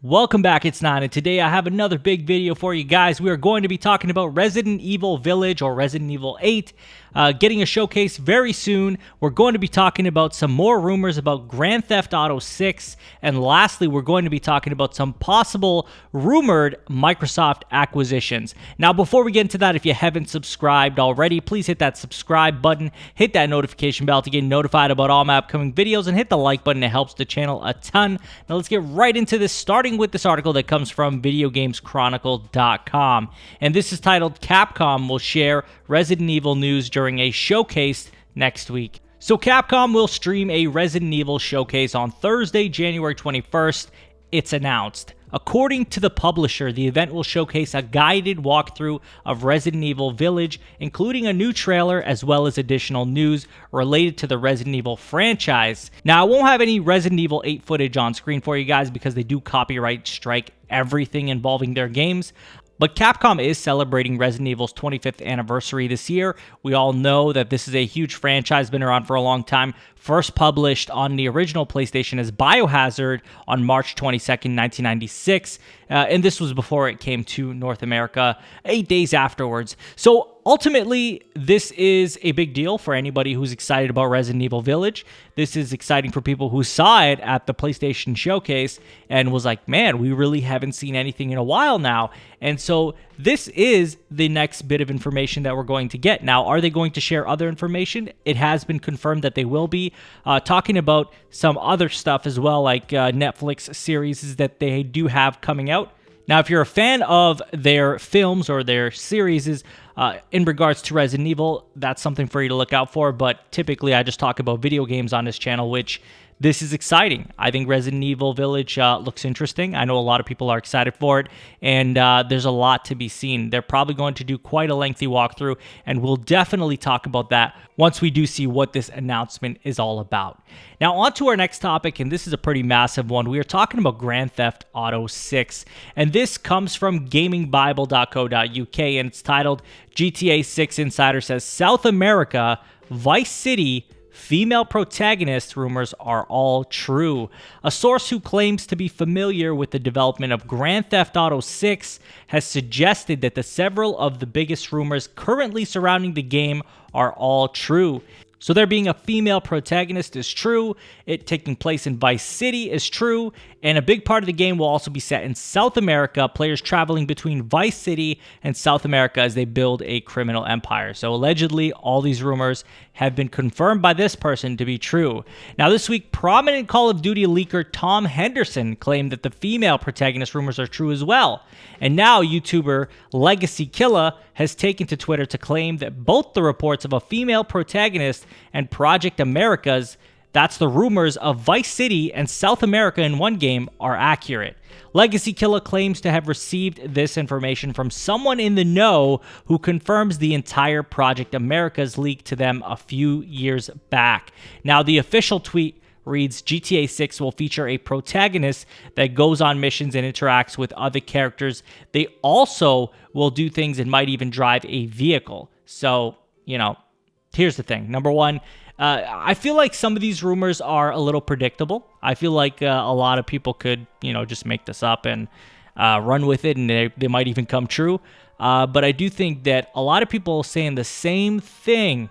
Welcome back, it's Nine, and today I have another big video for you guys. We are going to be talking about Resident Evil Village, or Resident Evil 8, getting a showcase very soon. We're going to be talking about some more rumors about Grand Theft Auto 6, and lastly, we're going to be talking about some possible rumored Microsoft acquisitions. Now, before we get into that, if you haven't subscribed already, please hit that subscribe button, hit that notification bell to get notified about all my upcoming videos, and hit the like button. It helps the channel a ton. Now, let's get right into this, starting with this article that comes from videogameschronicle.com, and this is titled Capcom will share Resident Evil news during a showcase next week. So Capcom will stream a Resident Evil showcase on Thursday, January 21st. It's announced. According to the publisher, the event will showcase a guided walkthrough of Resident Evil Village, including a new trailer as well as additional news related to the Resident Evil franchise. Now, I won't have any Resident Evil 8 footage on screen for you guys because they do copyright strike everything involving their games. But Capcom is celebrating Resident Evil's 25th anniversary this year. We all know that this is a huge franchise, been around for a long time. First published on the original PlayStation as Biohazard on March 22nd, 1996. And this was before it came to North America 8 days afterwards. So ultimately, this is a big deal for anybody who's excited about Resident Evil Village. This is exciting for people who saw it at the PlayStation Showcase and was like, man, we really haven't seen anything in a while now. And so this is the next bit of information that we're going to get. Now, are they going to share other information? It has been confirmed that they will be talking about some other stuff as well, like Netflix series that they do have coming out. Now, if you're a fan of their films or their series in regards to Resident Evil, that's something for you to look out for. But typically, I just talk about video games on this channel, which this is exciting. I think Resident Evil Village looks interesting. I know a lot of people are excited for it, and there's a lot to be seen. They're probably going to do quite a lengthy walkthrough, and we'll definitely talk about that once we do see what this announcement is all about. Now, on to our next topic, and this is a pretty massive one. We are talking about Grand Theft Auto 6, and this comes from gamingbible.co.uk, and it's titled GTA 6 Insider Says South America, Vice City, Female protagonist rumors are all true. A source who claims to be familiar with the development of Grand Theft Auto 6 has suggested that several of the biggest rumors currently surrounding the game are all true. So there being a female protagonist is true, it taking place in Vice City is true, and a big part of the game will also be set in South America, players traveling between Vice City and South America as they build a criminal empire. So allegedly, all these rumors have been confirmed by this person to be true. Now this week, prominent Call of Duty leaker Tom Henderson claimed that the female protagonist rumors are true as well. And now YouTuber Legacy Killer has taken to Twitter to claim that both the reports of a female protagonist and Project America's, that's the rumors of Vice City and South America in one game, are accurate. Legacy Killer claims to have received this information from someone in the know who confirms the entire Project America's leak to them a few years back. Now, the official tweet reads, GTA 6 will feature a protagonist that goes on missions and interacts with other characters. They also will do things and might even drive a vehicle. So, you know, here's the thing. Number one, I feel like some of these rumors are a little predictable. I feel like a lot of people could, just make this up and run with it, and they might even come true. But I do think that a lot of people saying the same thing,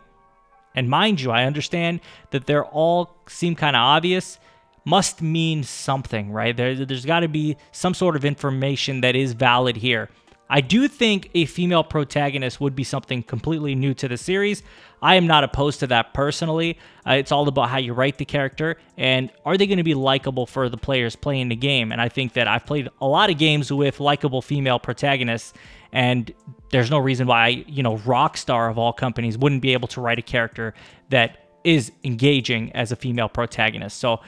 and mind you, I understand that they're all seem kind of obvious, must mean something, right? There's got to be some sort of information that is valid here. I do think a female protagonist would be something completely new to the series. I am not opposed to that personally. It's all about how you write the character, and are they going to be likable for the players playing the game? And I think that I've played a lot of games with likable female protagonists, and there's no reason why, Rockstar of all companies wouldn't be able to write a character that is engaging as a female protagonist. So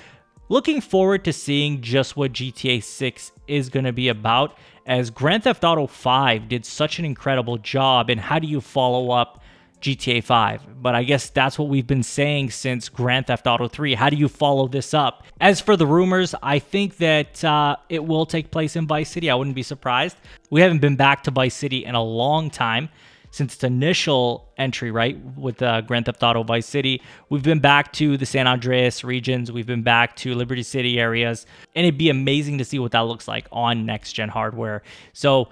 looking forward to seeing just what GTA 6 is going to be about, as Grand Theft Auto 5 did such an incredible job, and how do you follow up GTA 5? But I guess that's what we've been saying since Grand Theft Auto 3. How do you follow this up? As for the rumors, I think that it will take place in Vice City. I wouldn't be surprised. We haven't been back to Vice City in a long time, since its initial entry, right, with Grand Theft Auto Vice City. We've been back to the San Andreas regions. We've been back to Liberty City areas. And it'd be amazing to see what that looks like on next-gen hardware. So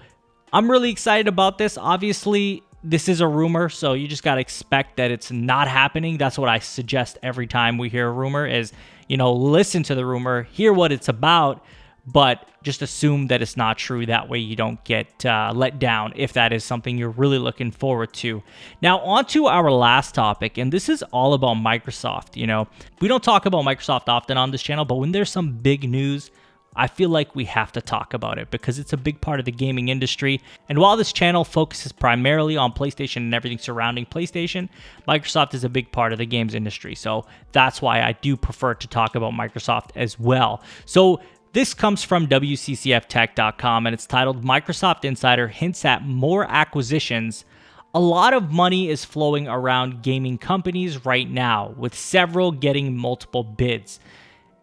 I'm really excited about this. Obviously, this is a rumor, so you just got to expect that it's not happening. That's what I suggest every time we hear a rumor is, listen to the rumor, hear what it's about, but just assume that it's not true. That way you don't get let down if that is something you're really looking forward to. Now, on to our last topic, and this is all about Microsoft. We don't talk about Microsoft often on this channel, but when there's some big news, I feel like we have to talk about it because it's a big part of the gaming industry. And while this channel focuses primarily on PlayStation and everything surrounding PlayStation, Microsoft is a big part of the games industry. So that's why I do prefer to talk about Microsoft as well. So this comes from WCCFtech.com, and it's titled Microsoft Insider Hints at More Acquisitions. A lot of money is flowing around gaming companies right now, with several getting multiple bids.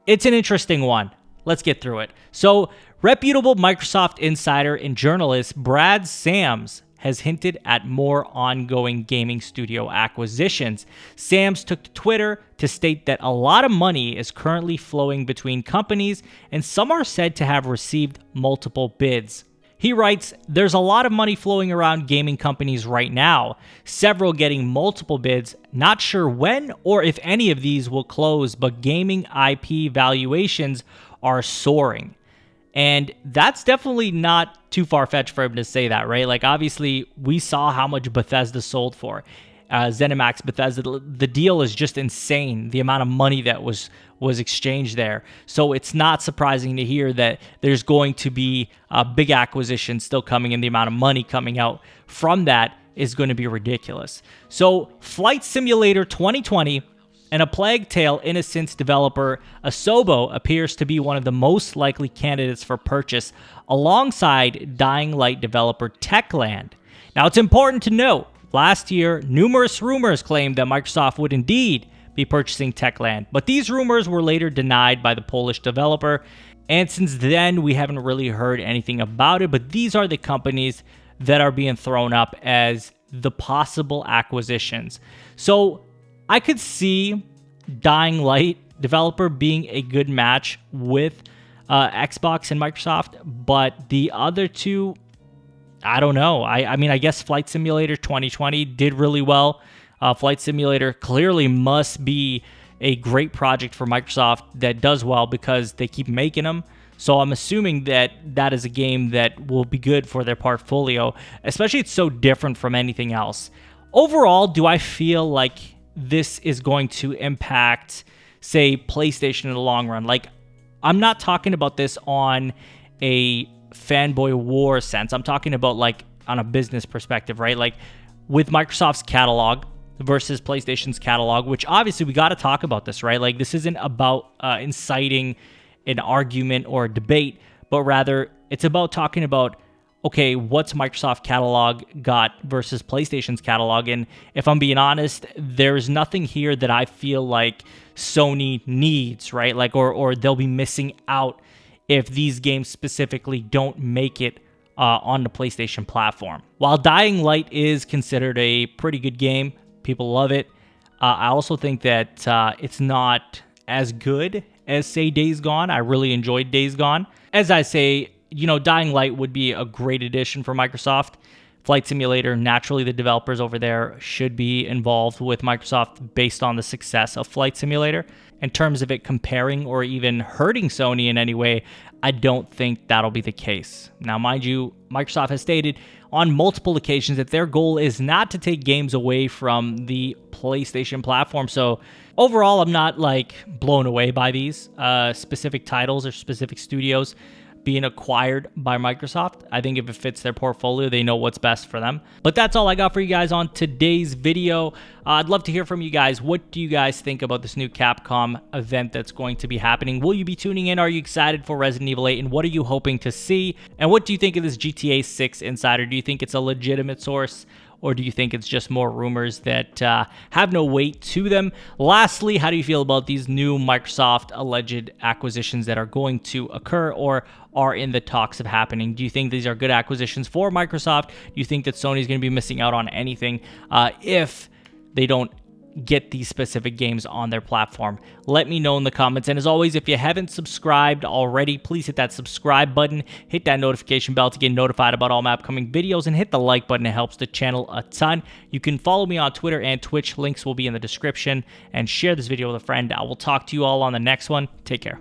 It's an interesting one. Let's get through it. So, reputable Microsoft insider and journalist Brad Sams has hinted at more ongoing gaming studio acquisitions. Sams took to Twitter to state that a lot of money is currently flowing between companies, and some are said to have received multiple bids. He writes, "There's a lot of money flowing around gaming companies right now, several getting multiple bids. Not sure when or if any of these will close, but gaming IP valuations are soaring." And that's definitely not too far-fetched for him to say that, right? Like, obviously, we saw how much Bethesda sold for. ZeniMax, Bethesda, the deal is just insane, the amount of money that was exchanged there. So it's not surprising to hear that there's going to be a big acquisition still coming, and the amount of money coming out from that is going to be ridiculous. So Flight Simulator 2020 and A Plague Tale Innocence developer Asobo appears to be one of the most likely candidates for purchase, alongside Dying Light developer Techland. Now, it's important to note, last year, numerous rumors claimed that Microsoft would indeed be purchasing Techland, but these rumors were later denied by the Polish developer, and since then, we haven't really heard anything about it, but these are the companies that are being thrown up as the possible acquisitions. So I could see Dying Light developer being a good match with Xbox and Microsoft, but the other two, I don't know. I mean, I guess Flight Simulator 2020 did really well. Flight Simulator clearly must be a great project for Microsoft that does well because they keep making them. So I'm assuming that that is a game that will be good for their portfolio, especially it's so different from anything else. Overall, do I feel like this is going to impact, say, PlayStation in the long run? Like, I'm not talking about this on a fanboy war sense. I'm talking about, like, on a business perspective, right? Like, with Microsoft's catalog versus PlayStation's catalog, which obviously we got to talk about this, right? Like, this isn't about inciting an argument or a debate, but rather it's about talking about, okay, what's Microsoft catalog got versus PlayStation's catalog? And if I'm being honest, there's nothing here that I feel like Sony needs, right? Like, or they'll be missing out if these games specifically don't make it on the PlayStation platform. While Dying Light is considered a pretty good game, people love it, I also think that it's not as good as, say, Days Gone. I really enjoyed Days Gone. As I say, Dying Light would be a great addition for Microsoft. Flight Simulator, naturally the developers over there should be involved with Microsoft based on the success of Flight Simulator. In terms of it comparing or even hurting Sony in any way, I don't think that'll be the case. Now, mind you, Microsoft has stated on multiple occasions that their goal is not to take games away from the PlayStation platform. So overall, I'm not blown away by these specific titles or specific studios being acquired by Microsoft. I think if it fits their portfolio, they know what's best for them. But that's all I got for you guys on today's video. I'd love to hear from you guys. What do you guys think about this new Capcom event that's going to be happening? Will you be tuning in? Are you excited for Resident Evil 8? And what are you hoping to see? And what do you think of this GTA 6 insider? Do you think it's a legitimate source? or do you think it's just more rumors that have no weight to them? Lastly, how do you feel about these new Microsoft alleged acquisitions that are going to occur or are in the talks of happening? Do you think these are good acquisitions for Microsoft? Do you think that Sony's going to be missing out on anything if they don't get these specific games on their platform? Let me know in the comments. And as always, if you haven't subscribed already, please hit that subscribe button, hit that notification bell to get notified about all my upcoming videos, and hit the like button. It helps the channel a ton. You can follow me on Twitter and Twitch. Links will be in the description. And share this video with a friend. I will talk to you all on the next one. Take care.